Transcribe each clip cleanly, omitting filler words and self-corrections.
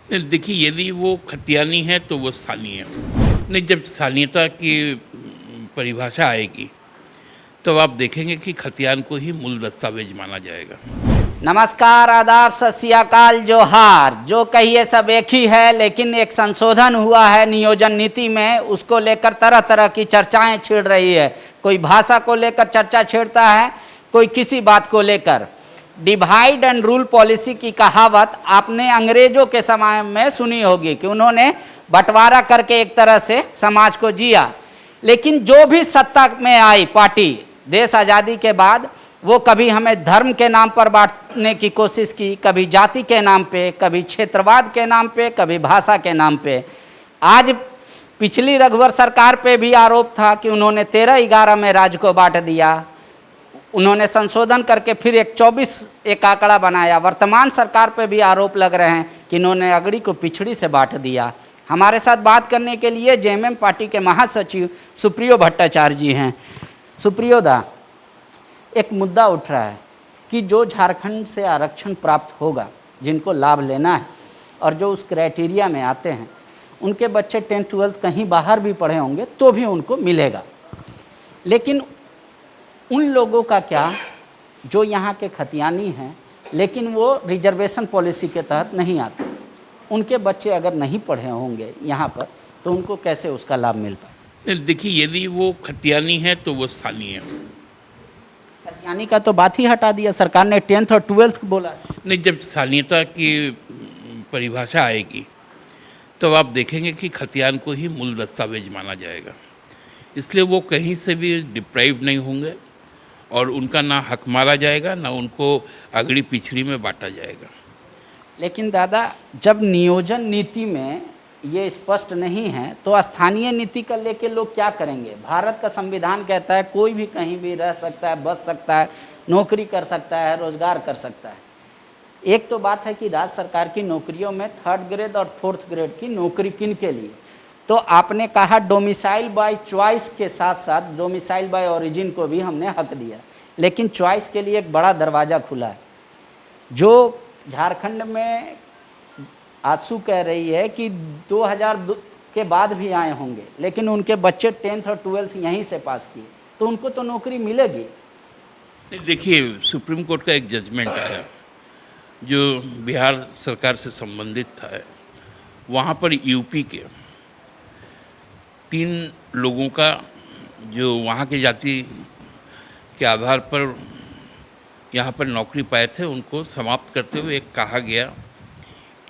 देखिए, यदि वो खतियानी है तो वो स्थानीय है। नहीं, जब स्थानीयता की परिभाषा आएगी तब आप देखेंगे कि खतियान को ही मूल दस्तावेज माना जाएगा। नमस्कार, आदाब, सत श्री अकाल, जोहार। जो कहिए सब एक ही है, लेकिन एक संशोधन हुआ है नियोजन नीति में, उसको लेकर तरह तरह की चर्चाएं छिड़ रही है। कोई भाषा को लेकर चर्चा छेड़ता है, कोई किसी बात को लेकर। डिवाइड एंड रूल पॉलिसी की कहावत आपने अंग्रेजों के समय में सुनी होगी कि उन्होंने बंटवारा करके एक तरह से समाज को जिया। लेकिन जो भी सत्ता में आई पार्टी देश आज़ादी के बाद, वो कभी हमें धर्म के नाम पर बांटने की कोशिश की, कभी जाति के नाम पे, कभी क्षेत्रवाद के नाम पे, कभी भाषा के नाम पे। आज पिछली रघुवर सरकार पे भी आरोप था कि उन्होंने 13-11 में राज्य को बांट दिया। उन्होंने संशोधन करके फिर एक 24 एक आंकड़ा बनाया। वर्तमान सरकार पे भी आरोप लग रहे हैं कि इन्होंने अगड़ी को पिछड़ी से बांट दिया। हमारे साथ बात करने के लिए जेएमएम पार्टी के महासचिव सुप्रियो भट्टाचार्य जी हैं। सुप्रियो दा, एक मुद्दा उठ रहा है कि जो झारखंड से आरक्षण प्राप्त होगा, जिनको लाभ लेना है और जो उस क्राइटेरिया में आते हैं, उनके बच्चे 10th-12th कहीं बाहर भी पढ़े होंगे तो भी उनको मिलेगा। लेकिन उन लोगों का क्या जो यहाँ के खतियानी हैं लेकिन वो रिजर्वेशन पॉलिसी के तहत नहीं आते, उनके बच्चे अगर नहीं पढ़े होंगे यहाँ पर तो उनको कैसे उसका लाभ मिल पाए? देखिए, यदि वो खतियानी है तो वो स्थानीय है। खतियानी का तो बात ही हटा दिया सरकार ने, 10th और 12th बोला। नहीं, जब स्थानीयता की परिभाषा आएगी तब आप देखेंगे कि खतियान को ही मूल दस्तावेज माना जाएगा। इसलिए वो कहीं से भी डिप्राइव नहीं होंगे और उनका ना हक मारा जाएगा, ना उनको अगड़ी पिछड़ी में बांटा जाएगा। लेकिन दादा, जब नियोजन नीति में ये स्पष्ट नहीं है तो स्थानीय नीति का लेके लोग क्या करेंगे? भारत का संविधान कहता है कोई भी कहीं भी रह सकता है, बस सकता है, नौकरी कर सकता है, रोजगार कर सकता है। एक तो बात है कि राज्य सरकार की नौकरियों में 3rd ग्रेड और 4th ग्रेड की नौकरी किन के लिए, तो आपने कहा डोमिसाइल बाय चॉइस के साथ साथ डोमिसाइल बाय ओरिजिन को भी हमने हक दिया। लेकिन चॉइस के लिए एक बड़ा दरवाज़ा खुला है। जो झारखंड में आंसू कह रही है कि 2002 के बाद भी आए होंगे, लेकिन उनके बच्चे 10th और 12th यहीं से पास किए, तो उनको तो नौकरी मिलेगी। देखिए, सुप्रीम कोर्ट का एक जजमेंट आया जो बिहार सरकार से संबंधित था। वहाँ पर यूपी के 3 लोगों का जो वहाँ की जाति के आधार पर यहाँ पर नौकरी पाए थे, उनको समाप्त करते हुए एक कहा गया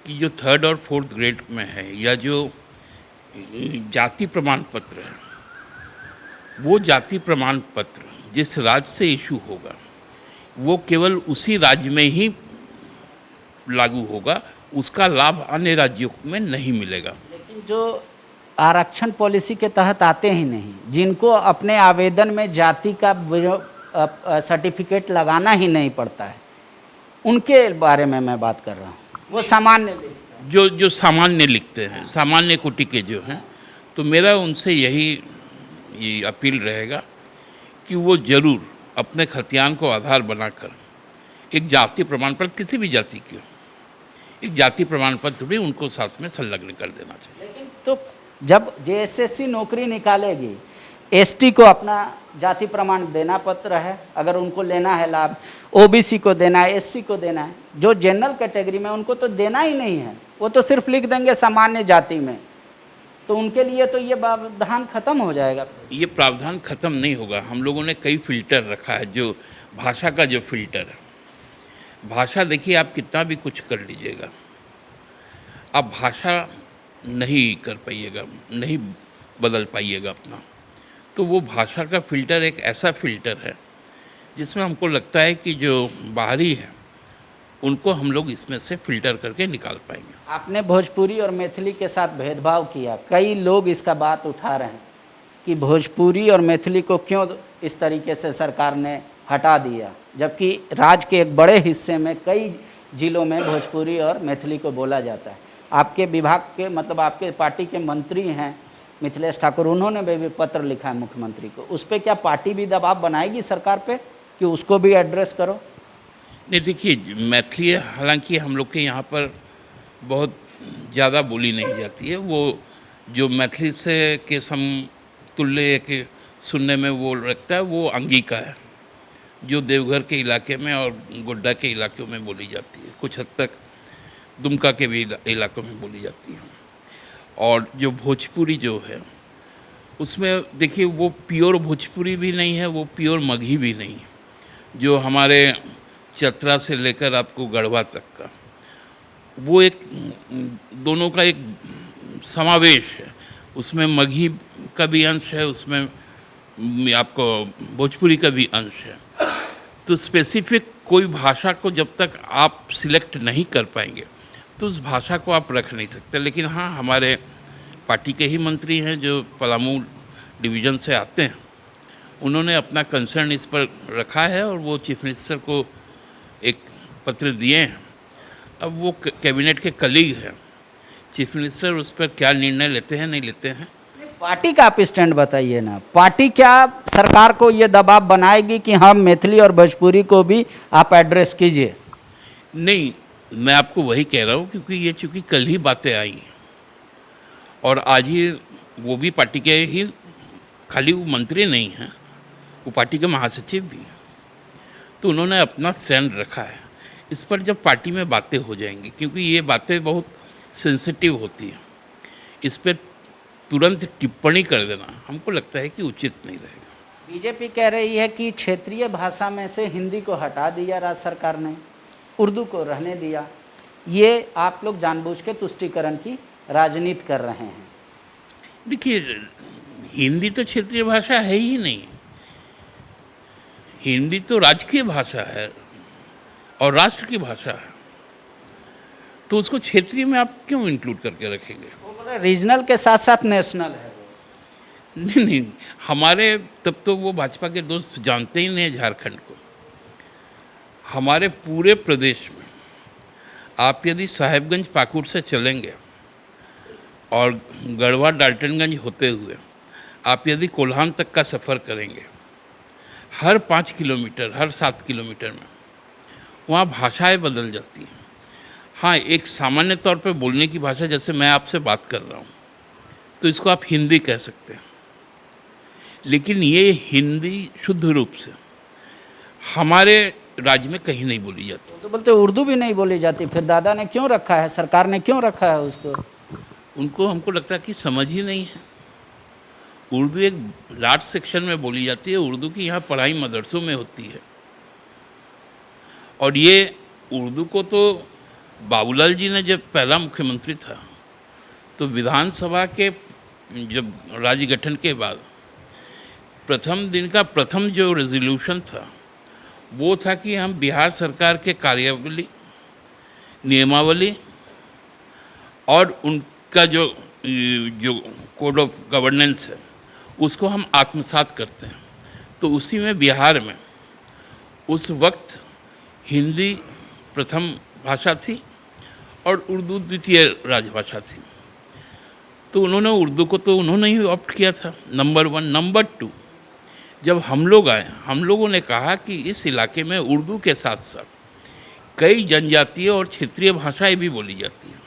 कि जो 3rd और 4th ग्रेड में है या जो जाति प्रमाण पत्र है, वो जाति प्रमाण पत्र जिस राज्य से इशू होगा वो केवल उसी राज्य में ही लागू होगा, उसका लाभ अन्य राज्यों में नहीं मिलेगा। लेकिन जो आरक्षण पॉलिसी के तहत आते ही नहीं, जिनको अपने आवेदन में जाति का सर्टिफिकेट लगाना ही नहीं पड़ता है, उनके बारे में मैं बात कर रहा हूँ। वो सामान्य जो सामान्य लिखते हैं, सामान्य कोटि के जो हैं, तो मेरा उनसे यही अपील रहेगा कि वो ज़रूर अपने खतियान को आधार बनाकर एक जाति प्रमाण पत्र, किसी भी जाति की, एक जाति प्रमाण पत्र भी उनको साथ में संलग्न कर देना चाहिए। लेकिन तो जब जेएसएससी नौकरी निकालेगी, एसटी को अपना जाति प्रमाण देना पत्र है, अगर उनको लेना है लाभ, ओबीसी को देना है, एससी को देना है, जो जनरल कैटेगरी में उनको तो देना ही नहीं है, वो तो सिर्फ लिख देंगे सामान्य जाति में, तो उनके लिए तो ये प्रावधान खत्म हो जाएगा। ये प्रावधान खत्म नहीं होगा। हम लोगों ने कई फिल्टर रखा है। जो भाषा का जो फिल्टर है, भाषा देखिए, आप कितना भी कुछ कर लीजिएगा, आप भाषा नहीं कर पाइएगा, नहीं बदल पाइएगा अपना। तो वो भाषा का फ़िल्टर एक ऐसा फ़िल्टर है जिसमें हमको लगता है कि जो बाहरी है उनको हम लोग इसमें से फ़िल्टर करके निकाल पाएंगे। आपने भोजपुरी और मैथिली के साथ भेदभाव किया। कई लोग इसका बात उठा रहे हैं कि भोजपुरी और मैथिली को क्यों इस तरीके से सरकार ने हटा दिया, जबकि राज्य के एक बड़े हिस्से में कई ज़िलों में भोजपुरी और मैथिली को बोला जाता है। आपके विभाग के, मतलब आपके पार्टी के मंत्री हैं मिथिलेश ठाकुर, उन्होंने भी पत्र लिखा है मुख्यमंत्री को। उस पर क्या पार्टी भी दबाव बनाएगी सरकार पे कि उसको भी एड्रेस करो? नहीं, देखिए, मैथिली हालांकि हम लोग के यहाँ पर बहुत ज़्यादा बोली नहीं जाती है। वो जो मैथिली से के समतुल्य के सुनने में वो लगता है, वो अंगिका है जो देवघर के इलाके में और गोड्डा के इलाकों में बोली जाती है, कुछ हद तक दुमका के भी इलाकों में बोली जाती है। और जो भोजपुरी जो है उसमें देखिए वो प्योर भोजपुरी भी नहीं है, वो प्योर मगही भी नहीं है, जो हमारे चतरा से लेकर आपको गढ़वा तक का, वो एक दोनों का एक समावेश है। उसमें मगही का भी अंश है, उसमें आपको भोजपुरी का भी अंश है। तो स्पेसिफिक कोई भाषा को जब तक आप सिलेक्ट नहीं कर पाएंगे तो उस भाषा को आप रख नहीं सकते। लेकिन हाँ, हमारे पार्टी के ही मंत्री हैं जो पलामू डिवीज़न से आते हैं, उन्होंने अपना कंसर्न इस पर रखा है और वो चीफ मिनिस्टर को एक पत्र दिए हैं। अब वो कैबिनेट के कलीग हैं, चीफ मिनिस्टर उस पर क्या निर्णय लेते हैं नहीं लेते हैं। पार्टी का आप स्टैंड बताइए ना, पार्टी क्या सरकार को ये दबाव बनाएगी कि हम मैथिली और भोजपुरी को भी आप एड्रेस कीजिए? नहीं, मैं आपको वही कह रहा हूँ, क्योंकि ये चूँकि कल ही बातें आई और आज ही वो भी पार्टी के ही, खाली वो मंत्री नहीं हैं, वो पार्टी के महासचिव भी हैं, तो उन्होंने अपना स्टैंड रखा है। इस पर जब पार्टी में बातें हो जाएंगी, क्योंकि ये बातें बहुत सेंसिटिव होती हैं, इस पर तुरंत टिप्पणी कर देना हमको लगता है कि उचित नहीं रहेगा। बीजेपी कह रही है कि क्षेत्रीय भाषा में से हिंदी को हटा दिया राज्य सरकार ने, उर्दू को रहने दिया। ये आप लोग जानबूझ के तुष्टीकरण की राजनीति कर रहे हैं। देखिए, हिंदी तो क्षेत्रीय भाषा है ही नहीं, हिंदी तो राजकीय भाषा है और राष्ट्र की भाषा है, तो उसको क्षेत्रीय में आप क्यों इंक्लूड करके रखेंगे? वो बोले रीजनल के साथ साथ नेशनल है वो। नहीं, हमारे तब तो वो भाजपा के दोस्त जानते ही नहीं झारखंड को। हमारे पूरे प्रदेश में आप यदि साहेबगंज पाकुड़ से चलेंगे और गढ़वा डाल्टनगंज होते हुए आप यदि कोल्हान तक का सफ़र करेंगे, हर 5 किलोमीटर, हर 7 किलोमीटर में वहाँ भाषाएं बदल जाती हैं। हाँ, एक सामान्य तौर पे बोलने की भाषा, जैसे मैं आपसे बात कर रहा हूँ तो इसको आप हिंदी कह सकते हैं, लेकिन ये हिंदी शुद्ध रूप से हमारे राज्य में कहीं नहीं बोली जाती। तो बोलते उर्दू भी नहीं बोली जाती, फिर दादा ने क्यों रखा है, सरकार ने क्यों रखा है उसको? उनको हमको लगता है कि समझ ही नहीं है। उर्दू एक लार्ज सेक्शन में बोली जाती है, उर्दू की यहाँ पढ़ाई मदरसों में होती है। और ये उर्दू को तो बाबूलाल जी ने जब पहला मुख्यमंत्री था तो विधानसभा के जब राज्य गठन के बाद प्रथम दिन का प्रथम जो रेजोल्यूशन था वो था कि हम बिहार सरकार के कार्यावली, नियमावली और उनका जो कोड ऑफ गवर्नेंस है उसको हम आत्मसात करते हैं। तो उसी में बिहार में उस वक्त हिंदी प्रथम भाषा थी और उर्दू द्वितीय राजभाषा थी। तो उन्होंने उर्दू को तो उन्होंने ही ऑप्ट किया था, नंबर 1। नंबर 2, जब हम लोग आए, हम लोगों ने कहा कि इस इलाके में उर्दू के साथ साथ कई जनजातीय और क्षेत्रीय भाषाएं भी बोली जाती हैं,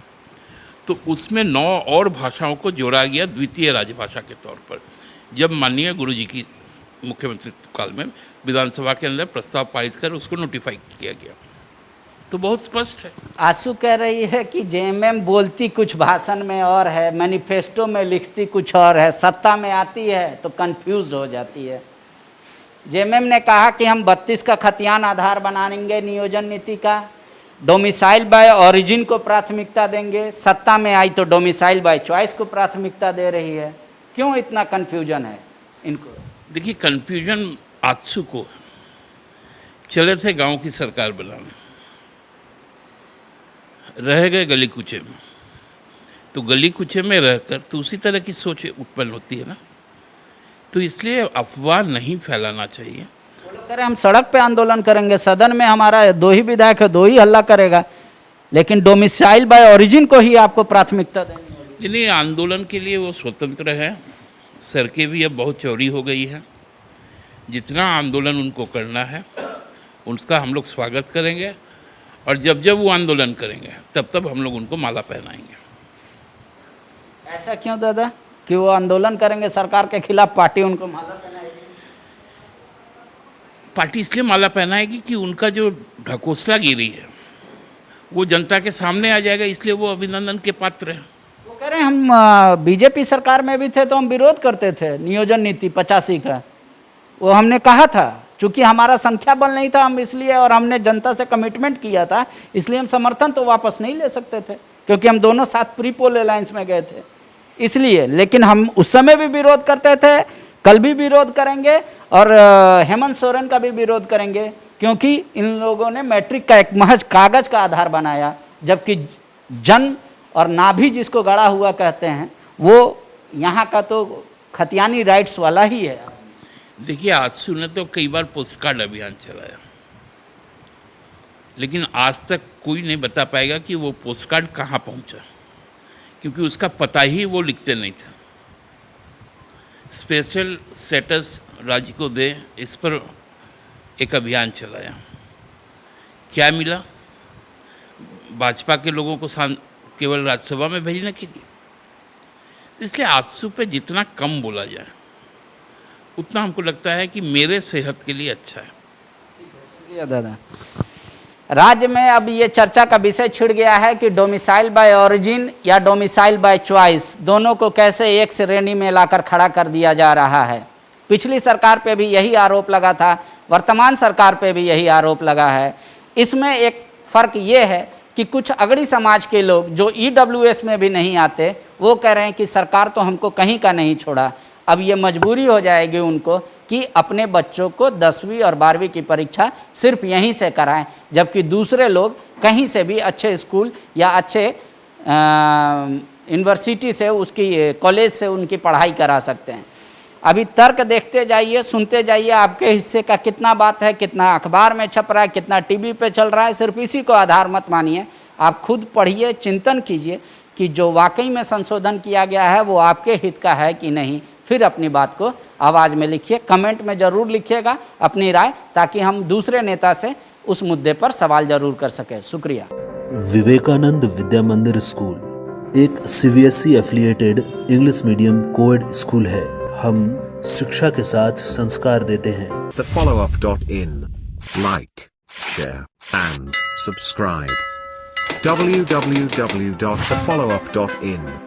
तो उसमें 9 और भाषाओं को जोड़ा गया द्वितीय राजभाषा के तौर पर, जब माननीय गुरुजी की मुख्यमंत्री काल में विधानसभा के अंदर प्रस्ताव पारित कर उसको नोटिफाई किया गया। तो बहुत स्पष्ट है। आंसू कह रही है कि जेएमएम बोलती कुछ भाषण में और है, मैनिफेस्टो में लिखती कुछ और है, सत्ता में आती है तो कंफ्यूज हो जाती है। जेएमएम ने कहा कि हम 32 का खतियान आधार बनाएंगे नियोजन नीति का, डोमिसाइल बाय ओरिजिन को प्राथमिकता देंगे, सत्ता में आई तो डोमिसाइल बाय चॉइस को प्राथमिकता दे रही है। क्यों इतना कन्फ्यूजन है इनको? देखिए, कन्फ्यूजन आंसू को चले थे गांव की सरकार बनाने, रह गए गली कुचे में, तो गली कुचे में रहकर तो उसी तरह की सोच उत्पन्न होती है ना, तो इसलिए अफवाह नहीं फैलाना चाहिए। करें हम सड़क पे आंदोलन करेंगे, सदन में हमारा 2 ही विधायक है, 2 ही हल्ला करेगा, लेकिन डोमिसाइल बाय ओरिजिन को ही आपको प्राथमिकता देनी होगी। नहीं, आंदोलन के लिए वो स्वतंत्र है, सड़कें भी अब बहुत चौड़ी हो गई हैं, जितना आंदोलन उनको करना है उसका हम लोग स्वागत करेंगे, और जब जब वो आंदोलन करेंगे तब तब हम लोग उनको माला पहनाएंगे। ऐसा क्यों दादा कि वो आंदोलन करेंगे सरकार के खिलाफ, पार्टी उनको माला पहनाएगी? पार्टी इसलिए माला पहनाएगी कि उनका जो ढकोसलागिरी है वो जनता के सामने आ जाएगा, इसलिए वो अभिनंदन के पात्र हैं। वो कह रहे हैं हम बीजेपी सरकार में भी थे तो हम विरोध करते थे नियोजन नीति 85 का, वो हमने कहा था चूंकि हमारा संख्या बल नहीं था हम इसलिए, और हमने जनता से कमिटमेंट किया था इसलिए हम समर्थन तो वापस नहीं ले सकते थे क्योंकि हम दोनों साथ प्री पोल अलायंस में गए थे इसलिए। लेकिन हम उस समय भी विरोध करते थे, कल भी विरोध करेंगे और हेमंत सोरेन का भी विरोध करेंगे क्योंकि इन लोगों ने मैट्रिक का एक महज कागज का आधार बनाया, जबकि जन्म और नाभि जिसको गड़ा हुआ कहते हैं वो यहाँ का तो खतियानी राइट्स वाला ही है। देखिए, आजसू ने तो कई बार पोस्ट कार्ड अभियान चलाया, लेकिन आज तक कोई नहीं बता पाएगा कि वो पोस्ट कार्ड कहाँ पहुँचा, क्योंकि उसका पता ही वो लिखते नहीं था। स्पेशल स्टेटस राज्य को दे, इस पर एक अभियान चलाया, क्या मिला? भाजपा के लोगों को केवल राज्यसभा में भेजने के लिए। तो इसलिए आजसू पे जितना कम बोला जाए उतना हमको लगता है कि मेरे सेहत के लिए अच्छा है। शुक्रिया दादा। राज्य में अब ये चर्चा का विषय छिड़ गया है कि डोमिसाइल बाय ओरिजिन या डोमिसाइल बाय चॉइस दोनों को कैसे एक श्रेणी में लाकर खड़ा कर दिया जा रहा है। पिछली सरकार पे भी यही आरोप लगा था, वर्तमान सरकार पे भी यही आरोप लगा है। इसमें एक फ़र्क ये है कि कुछ अगड़ी समाज के लोग जो EWS में भी नहीं आते वो कह रहे हैं कि सरकार तो हमको कहीं का नहीं छोड़ा, अब ये मजबूरी हो जाएगी उनको कि अपने बच्चों को 10वीं और 12वीं की परीक्षा सिर्फ यहीं से कराएं, जबकि दूसरे लोग कहीं से भी अच्छे स्कूल या अच्छे यूनिवर्सिटी से उसकी कॉलेज से उनकी पढ़ाई करा सकते हैं। अभी तर्क देखते जाइए, सुनते जाइए, आपके हिस्से का कितना बात है, कितना अखबार में छप रहा है, कितना टीवी पे चल रहा है, सिर्फ इसी को आधार मत मानिए। आप खुद पढ़िए, चिंतन कीजिए कि जो वाकई में संशोधन किया गया है वो आपके हित का है कि नहीं, फिर अपनी बात को आवाज़ में लिखिए, कमेंट में ज़रूर लिखिएगा अपनी राय, ताकि हम दूसरे नेता से उस मुद्दे पर सवाल ज़रूर कर सकें। शुक्रिया। विवेकानंद विद्या मंदिर स्कूल एक CBSE affiliated English medium coed school है। हम शिक्षा के साथ संस्कार देते हैं। thefollowup.in. Like, share and subscribe. www.thefollowup.in